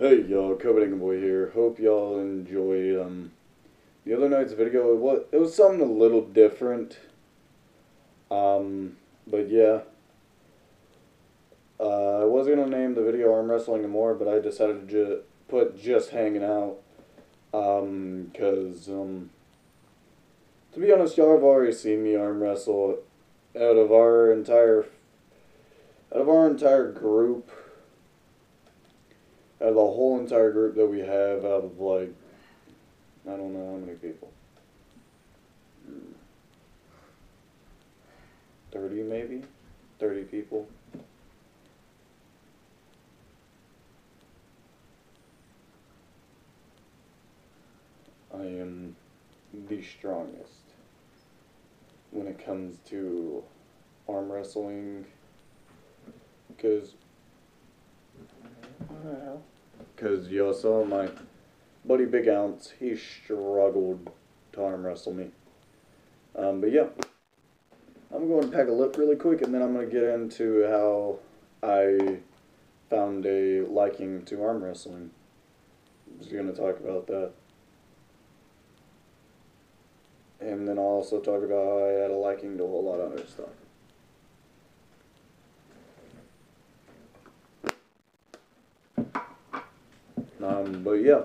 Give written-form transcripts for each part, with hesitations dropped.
Hey y'all, Coveting Boy here. Hope y'all enjoyed the other night's video. It was something a little different. But yeah. I was gonna name the video Arm Wrestling and More, but I decided to put just hanging out. To be honest, y'all have already seen me arm wrestle out of our entire group. Out of the whole entire group that we have, out of like, I don't know how many people. 30 maybe? 30 people. I am the strongest when it comes to arm wrestling. Because y'all saw my buddy Big Ounce, he struggled to arm wrestle me. But yeah, I'm going to pack a lip really quick, and then I'm going to get into how I found a liking to arm wrestling. I'm just going to talk about that. And then I'll also talk about how I had a liking to a whole lot of other stuff. But yeah,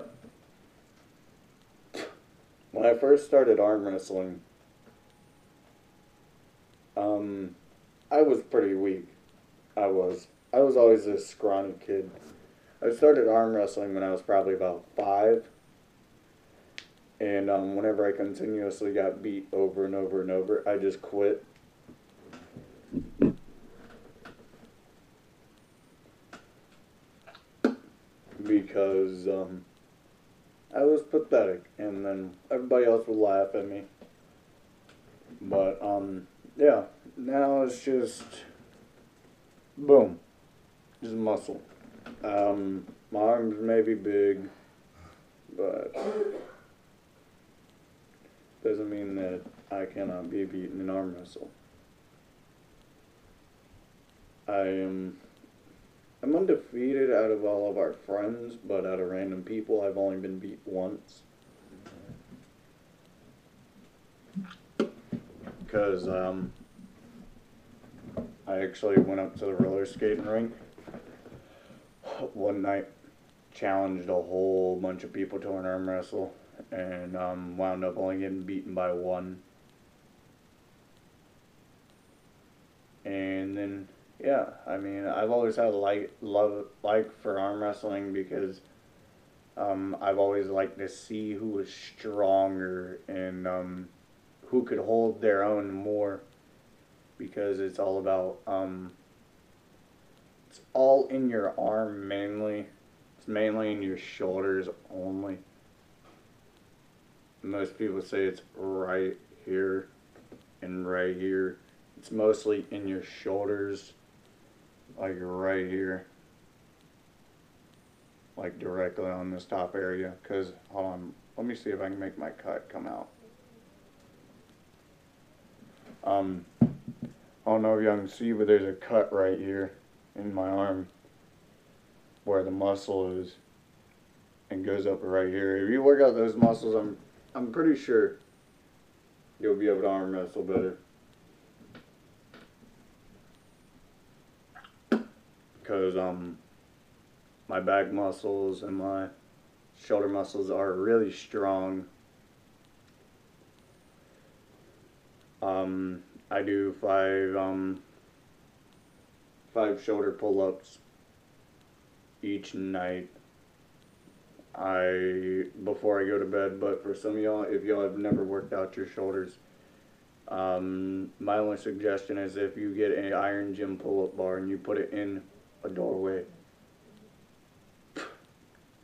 when I first started arm wrestling, I was pretty weak. I was always this scrawny kid. I started arm wrestling when I was probably about 5. And whenever I continuously got beat over and over and over, I just quit. Because I was pathetic, and then everybody else would laugh at me. But yeah, now it's just boom, just muscle. My arms may be big, but doesn't mean that I cannot be beaten in arm wrestle. I'm undefeated out of all of our friends, but out of random people, I've only been beat once. Because I actually went up to the roller skating rink one night, challenged a whole bunch of people to an arm wrestle, and wound up only getting beaten by one. And then, yeah, I mean, I've always had a like for arm wrestling because I've always liked to see who was stronger and who could hold their own more, because it's all about it's all in your arm mainly. It's mainly in your shoulders only. Most people say it's right here and right here. It's mostly in your shoulders, like right here, like directly on this top area. Because, hold on, let me see if I can make my cut come out. I don't know if y'all can see, but there's a cut right here in my arm where the muscle is, and goes up right here. If you work out those muscles, I'm pretty sure you'll be able to arm wrestle better. Because my back muscles and my shoulder muscles are really strong. I do 5 shoulder pull-ups each night before I go to bed. But for some of y'all, if y'all have never worked out your shoulders, my only suggestion is if you get an Iron Gym pull-up bar and you put it in a doorway,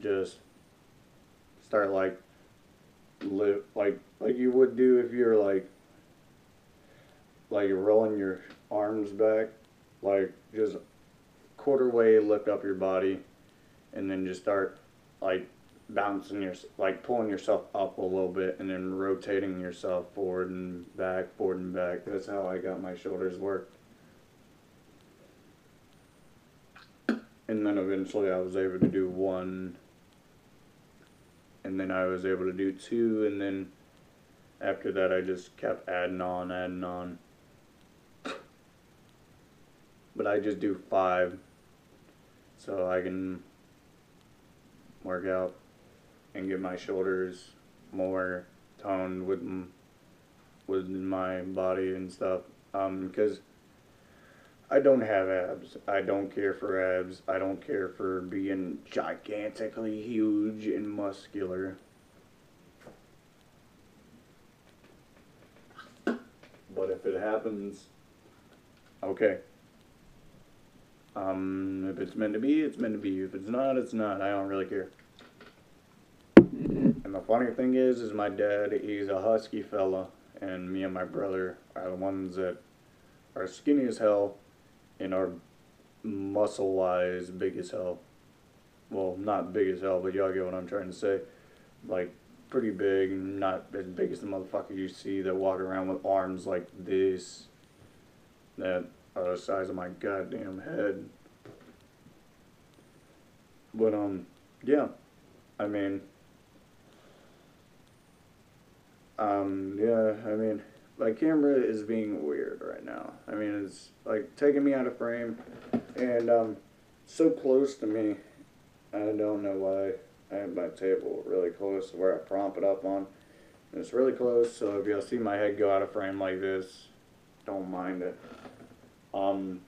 just start like you would do if you're like you're rolling your arms back, like just quarter way lift up your body, and then just start like bouncing like pulling yourself up a little bit, and then rotating yourself forward and back, forward and back. That's how I got my shoulders worked. And then eventually I was able to do one and then I was able to do 2, and then after that I just kept adding on. But I just do 5 so I can work out and get my shoulders more toned with my body and stuff. Because I don't have abs. I don't care for abs. I don't care for being gigantically huge and muscular. But if it happens, okay. If it's meant to be, it's meant to be. If it's not, it's not. I don't really care. And the funny thing is my dad, he's a husky fella, and me and my brother are the ones that are skinny as hell and are muscle-wise big as hell. Well, not big as hell, but y'all get what I'm trying to say. Like, pretty big, not as big as the motherfucker you see that walk around with arms like this, that are the size of my goddamn head. But, yeah, I mean, yeah, I mean, my camera is being weird right now. I mean, it's, like, taking me out of frame, and, so close to me. I don't know why. I have my table really close to where I prop it up on. And it's really close, so if y'all see my head go out of frame like this, don't mind it. Who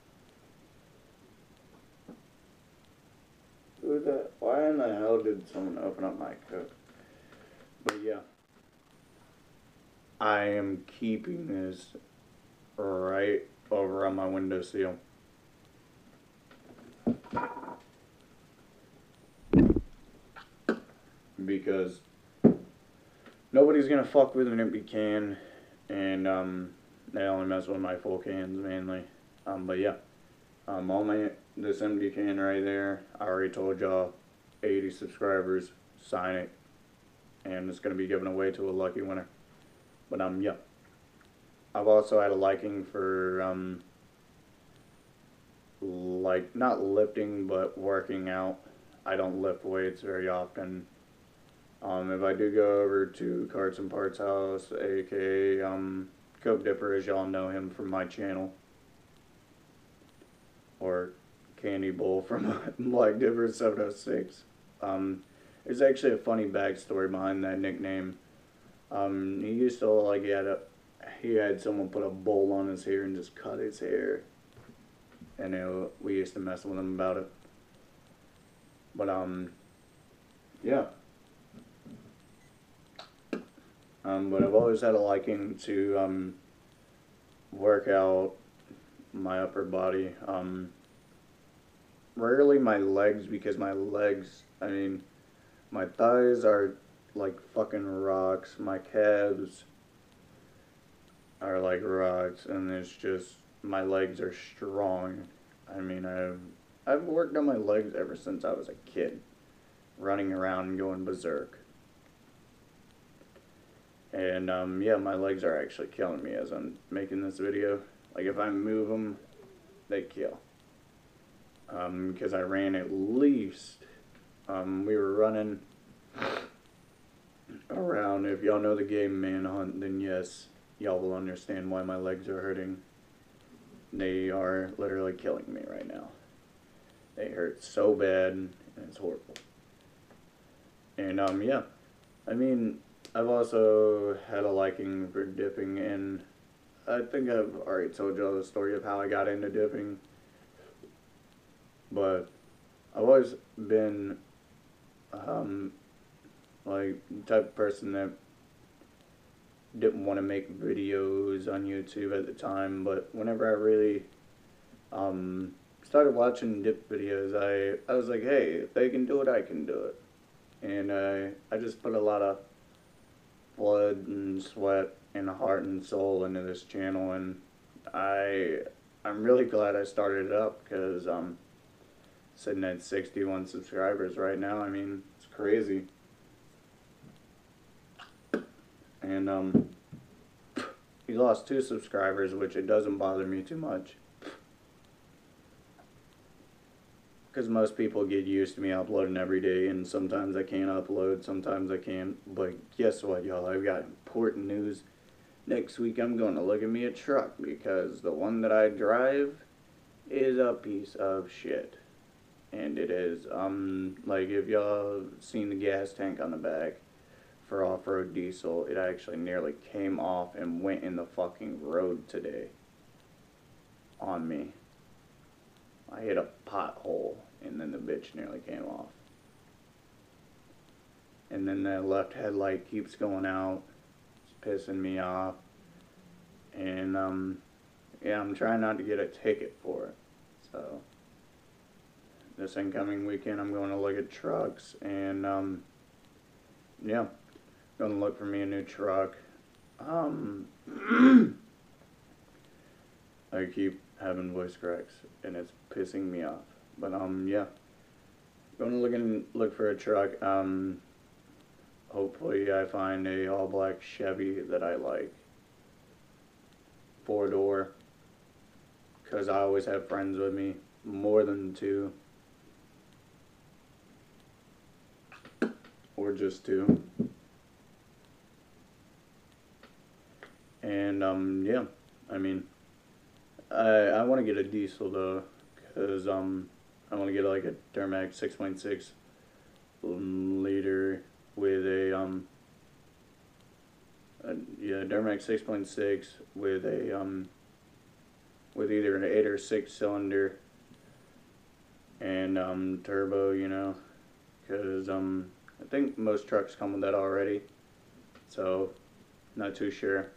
the, why in the hell did someone open up my coat? But yeah, I am keeping this right over on my windowsill. Because nobody's gonna fuck with an empty can, and they only mess with my full cans mainly. But yeah, this empty can right there, I already told y'all, 80 subscribers, sign it, and it's gonna be given away to a lucky winner. But yeah, I've also had a liking for like not lifting but working out. I don't lift weights very often. If I do go over to Carts and Parts House, aka Coke Dipper, as y'all know him from my channel, or Candy Bowl from Black Dipper 706. There's actually a funny backstory behind that nickname. He used to like he had someone put a bowl on his hair and just cut his hair, and we used to mess with him about it. But yeah. But I've always had a liking to work out my upper body. Rarely my legs, because my legs, I mean, my thighs are like fucking rocks. My calves are like rocks, and it's just, my legs are strong. I mean, I've worked on my legs ever since I was a kid, running around and going berserk. And yeah, my legs are actually killing me as I'm making this video. Like, if I move them, they kill. Because I ran at least, we were running around, if y'all know the game Manhunt, then yes, y'all will understand why my legs are hurting. They are literally killing me right now. They hurt so bad, and it's horrible. And yeah, I mean, I've also had a liking for dipping, and I think I've already told y'all the story of how I got into dipping. But I've always been like the type of person that didn't want to make videos on YouTube at the time, but whenever I really started watching dip videos, I was like, hey, if they can do it, I can do it. And I just put a lot of blood and sweat and heart and soul into this channel, and I'm really glad I started it up, because I'm sitting at 61 subscribers right now. I mean, it's crazy. And he lost 2 subscribers, which it doesn't bother me too much, because most people get used to me uploading every day, and sometimes I can't upload, sometimes I can. But guess what, y'all? I've got important news. Next week I'm going to look at me a truck because the one that I drive is a piece of shit. And it is, like if y'all seen the gas tank on the back for off-road diesel, it actually nearly came off and went in the fucking road today on me. I hit a pothole and then the bitch nearly came off. And then the left headlight keeps going out. It's pissing me off. And, yeah, I'm trying not to get a ticket for it. So, this incoming weekend I'm going to look at trucks and, yeah, going to look for me a new truck. I keep having voice cracks and it's pissing me off. But, yeah, going to look for a truck. Hopefully I find a all-black Chevy that I like. 4-door. Because I always have friends with me. More than 2. Or just 2. And, yeah. I mean, I want to get a diesel, though. Because, I want to get, like, a Duramax 6.6 liter with a, yeah, Duramax 6.6 with a, with either an 8 or 6 cylinder and, turbo, you know, because, I think most trucks come with that already, so, not too sure,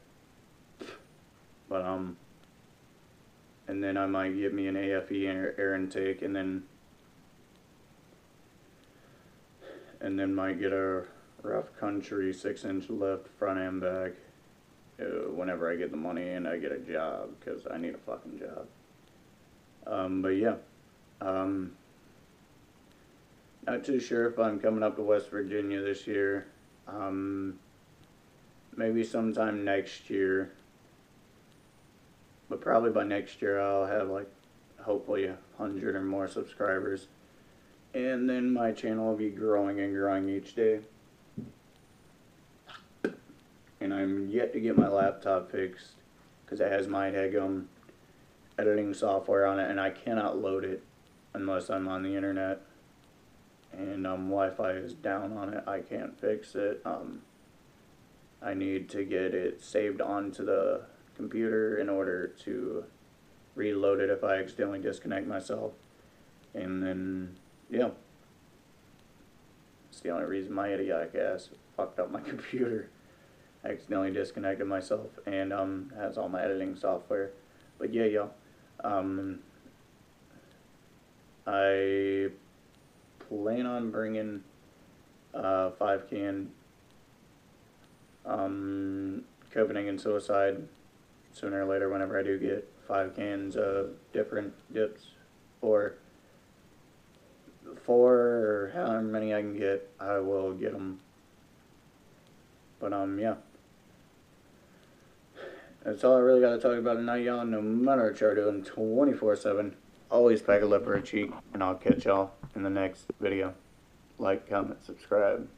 but, and then I might get me an AFE air intake, and then might get a Rough Country 6-inch lift front and back whenever I get the money and I get a job, because I need a fucking job. But yeah, not too sure if I'm coming up to West Virginia this year. Maybe sometime next year, but probably by next year I'll have, like, hopefully 100 or more subscribers, and then my channel will be growing and growing each day. And I'm yet to get my laptop fixed because it has my editing software on it, and I cannot load it unless I'm on the internet, and Wi-Fi is down on it. I can't fix it. I need to get it saved onto the computer in order to reload it if I accidentally disconnect myself. And then, yeah, it's the only reason my idiotic ass fucked up my computer. I accidentally disconnected myself, and has all my editing software. But yeah, y'all, I plan on bringing 5-can Copenhagen Suicide sooner or later whenever I do get 5 cans of different dips, or 4 or however many I can get, I will get them. But yeah, that's all I really got to talk about tonight, y'all. No matter what you're doing, 24/7, always pack a lip or a cheek, and I'll catch y'all in the next video. Like, comment, subscribe.